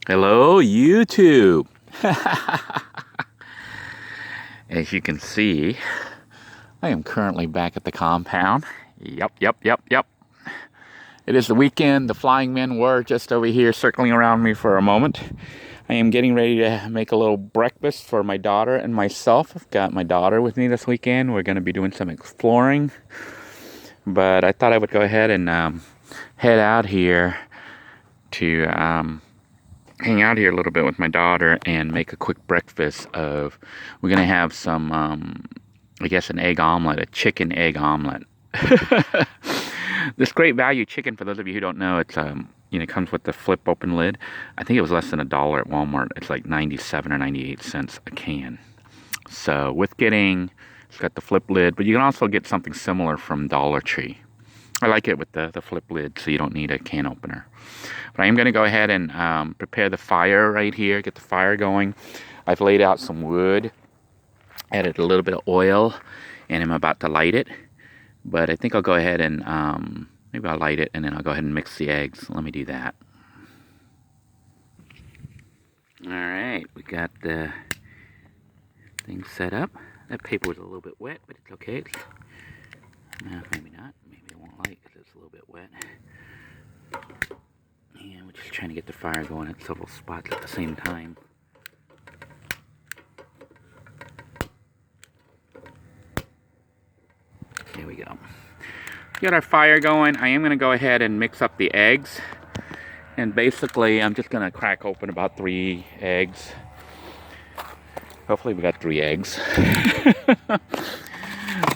Hello, YouTube. As you can see, I am currently back at the compound. Yep. It is the weekend. The flying men were just over here circling around me for a moment. I am getting ready to make a little breakfast for my daughter and myself. I've got my daughter with me this weekend. We're going to be doing some exploring. But I thought I would go ahead and head out here to hang out here a little bit with my daughter and make a quick breakfast of, we're going to have some, I guess an egg omelet, a chicken egg omelet. This great value chicken, for those of you who don't know, it's, it comes with the flip open lid. I think it was less than $1 at Walmart. It's like 97 or 98 cents a can. So with getting, it's got the flip lid, but you can also get something similar from Dollar Tree. I like it with the flip lid, so you don't need a can opener. But I am going to go ahead and prepare the fire right here, get the fire going. I've laid out some wood, added a little bit of oil, and I'm about to light it. But I think I'll go ahead and, maybe I'll light it, and then I'll go ahead and mix the eggs. Let me do that. Alright, we got the thing set up. That paper was a little bit wet, but it's okay. Maybe not. Maybe it won't light because it's a little bit wet. And we're just trying to get the fire going at several spots at the same time. There we go. Got our fire going. I am going to go ahead and mix up the eggs. And basically, I'm just going to crack open about 3 eggs. Hopefully we got 3 eggs.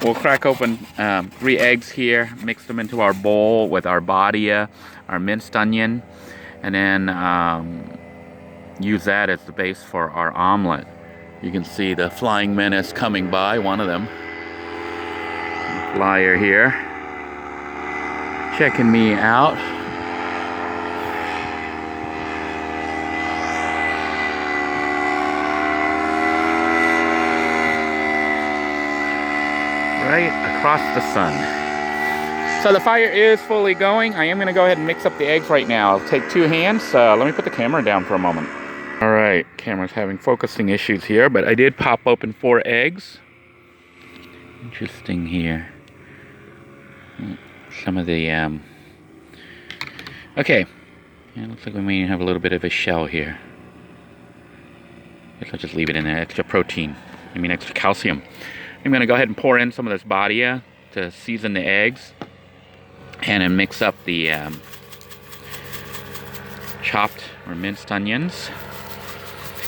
We'll crack open 3 eggs here, mix them into our bowl with our badia, our minced onion, and then use that as the base for our omelet. You can see the flying menace coming by, one of them. Flyer here, checking me out. Right across the sun. So the fire is fully going. I am going to go ahead and mix up the eggs right now. I'll take 2 hands. Let me put the camera down for a moment. Alright, camera's having focusing issues here, but I did pop open 4 eggs. Interesting here. Some of the, okay. Yeah, looks like we may have a little bit of a shell here. Guess I'll just leave it in there. Extra protein. Extra calcium. I'm going to go ahead and pour in some of this badia to season the eggs, and then mix up the chopped or minced onions.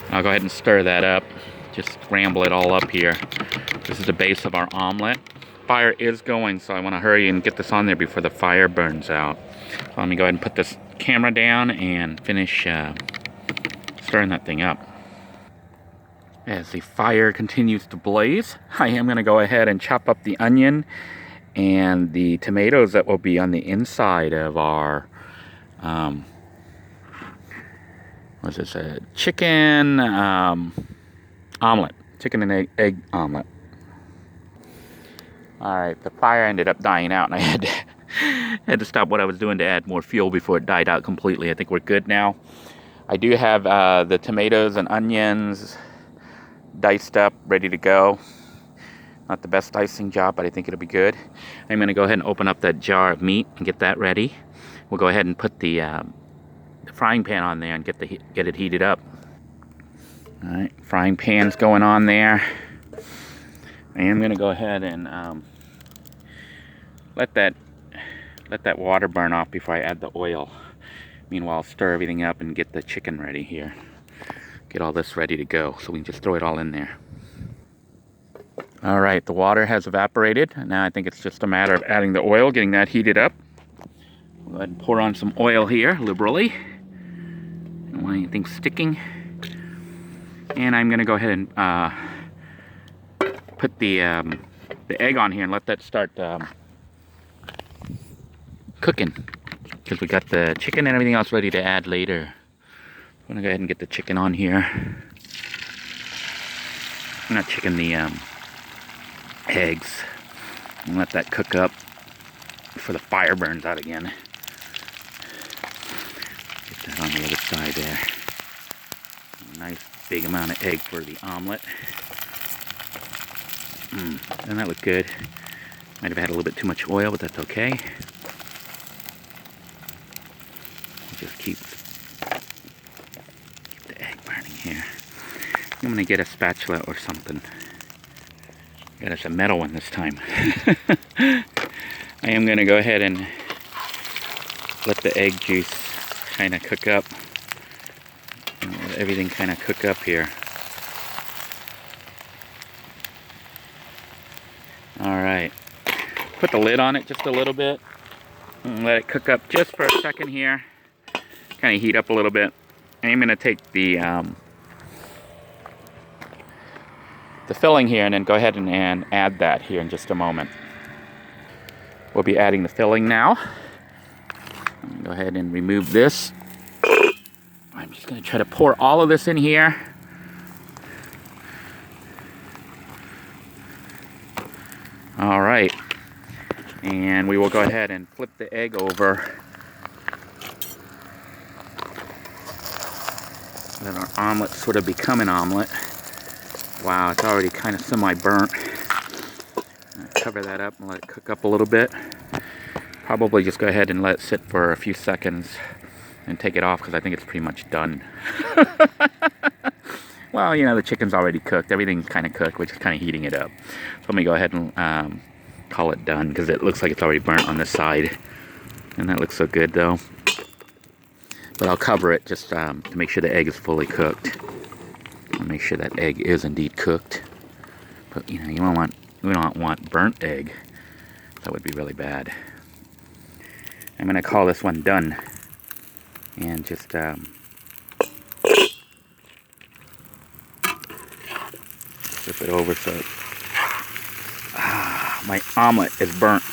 I'll go ahead and stir that up, just scramble it all up here. This is the base of our omelet. Fire is going, so I want to hurry and get this on there before the fire burns out. So let me go ahead and put this camera down and finish stirring that thing up. As the fire continues to blaze, I am going to go ahead and chop up the onion and the tomatoes that will be on the inside of our, what's this, a chicken omelet. Chicken and egg omelet. Alright, the fire ended up dying out, and I had to stop what I was doing to add more fuel before it died out completely. I think we're good now. I do have the tomatoes and onions diced up, ready to go. Not the best dicing job, but I think it'll be good. I'm going to go ahead and open up that jar of meat and get that ready. We'll go ahead and put the frying pan on there and get it heated up. Alright, frying pan's going on there. I am going to go ahead and let that water burn off before I add the oil. Meanwhile, I'll stir everything up and get the chicken ready here. Get all this ready to go, so we can just throw it all in there. Alright, the water has evaporated. Now I think it's just a matter of adding the oil, getting that heated up. We'll go ahead and pour on some oil here, liberally. Don't want anything sticking. And I'm going to go ahead and put the egg on here and let that start cooking. Because we got the chicken and everything else ready to add later. I'm going to go ahead and get the chicken on here. Not chicken, the eggs. And let that cook up before the fire burns out again. Get that on the other side there. A nice big amount of egg for the omelet. Doesn't that look good? Might have had a little bit too much oil, but that's okay. Just keep the egg burning here. I'm gonna get a spatula or something. Got us a metal one this time. I am gonna go ahead and let the egg juice kind of cook up. Let everything kind of cook up here. Alright. Put the lid on it just a little bit. And let it cook up just for a second here. Kind of heat up a little bit. And I'm going to take the filling here and then go ahead and add that here in just a moment. We'll be adding the filling now. Go ahead and remove this. I'm just going to try to pour all of this in here. All right. And we will go ahead and flip the egg over. Let our omelet sort of become an omelet. Wow, it's already kind of semi-burnt. Cover that up and let it cook up a little bit. Probably just go ahead and let it sit for a few seconds and take it off because I think it's pretty much done. Well, you know, the chicken's already cooked. Everything's kind of cooked. We're just kind of heating it up. So let me go ahead and call it done because it looks like it's already burnt on this side. And that looks so good though. But I'll cover it just to make sure the egg is fully cooked. I'll make sure that egg is indeed cooked. But you know, we don't want burnt egg. That would be really bad. I'm gonna call this one done. And just flip it over so my omelet is burnt.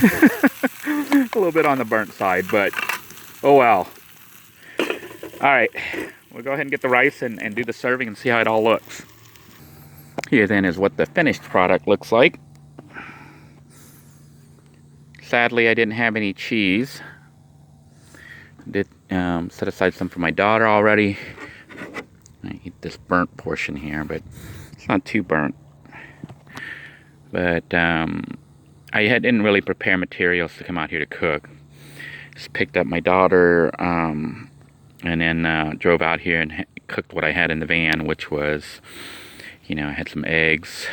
A little bit on the burnt side, but oh well. Alright, we'll go ahead and get the rice and do the serving and see how it all looks. Here then is what the finished product looks like. Sadly, I didn't have any cheese. Did set aside some for my daughter already. I eat this burnt portion here, but it's not too burnt. But I didn't really prepare materials to come out here to cook. Just picked up my daughter and then drove out here and cooked what I had in the van, which was, you know, I had some eggs,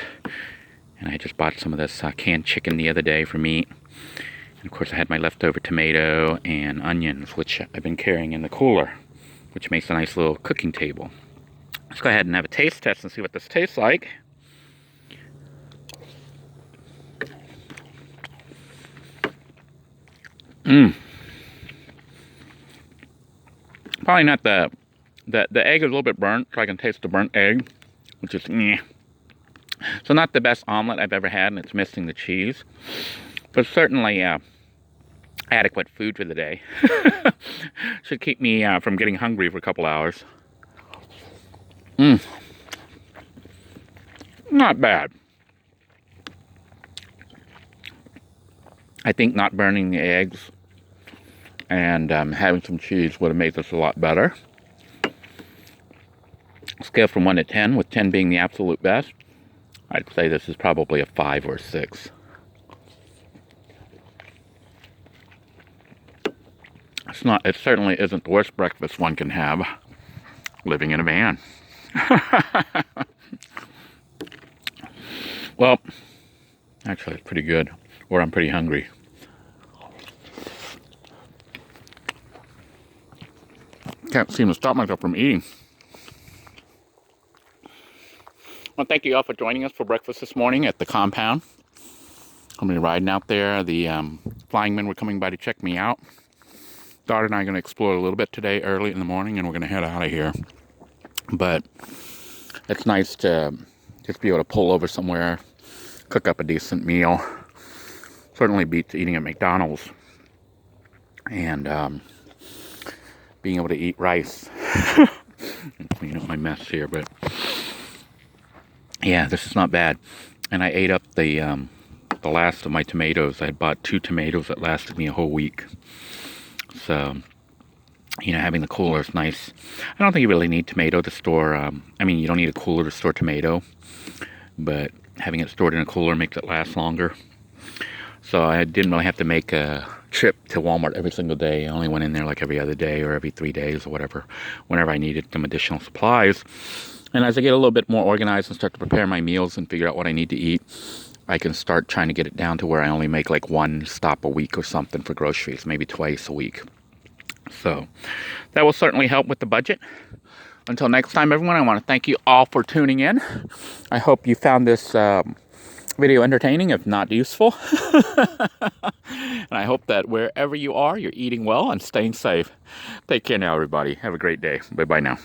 and I just bought some of this canned chicken the other day for meat. And of course I had my leftover tomato and onions, which I've been carrying in the cooler, which makes a nice little cooking table. Let's go ahead and have a taste test and see what this tastes like. Probably not the egg is a little bit burnt, so I can taste the burnt egg, which is meh. So not the best omelet I've ever had, and it's missing the cheese. But certainly adequate food for the day. Should keep me from getting hungry for a couple hours. Not bad. I think not burning the eggs and having some cheese would have made this a lot better. Scale from 1 to 10, with 10 being the absolute best, I'd say this is probably a 5 or 6. It certainly isn't the worst breakfast one can have living in a van. Well, actually it's pretty good, or I'm pretty hungry. Can't seem to stop myself from eating. Well, thank you all for joining us for breakfast this morning at the compound. I'm going to be riding out there. The flying men were coming by to check me out. Daughter and I are going to explore a little bit today early in the morning, and we're going to head out of here. But it's nice to just be able to pull over somewhere, cook up a decent meal. Certainly beats eating at McDonald's. And being able to eat rice. And clean up my mess here, but yeah, this is not bad. And I ate up the last of my tomatoes. I bought 2 tomatoes that lasted me a whole week. So You know, having the cooler is nice. I don't think you really need tomato to store, I mean, you don't need a cooler to store tomato, but having it stored in a cooler makes it last longer. So I didn't really have to make a trip to Walmart every single day. I only went in there like every other day or every 3 days or whatever, whenever I needed some additional supplies. And as I get a little bit more organized and start to prepare my meals and figure out what I need to eat, I can start trying to get it down to where I only make like 1 stop a week or something for groceries, maybe twice a week. So that will certainly help with the budget. Until next time, everyone, I want to thank you all for tuning in. I hope you found this video entertaining, if not useful. And I hope that wherever you are, you're eating well and staying safe. Take care now, everybody. Have a great day. Bye-bye now.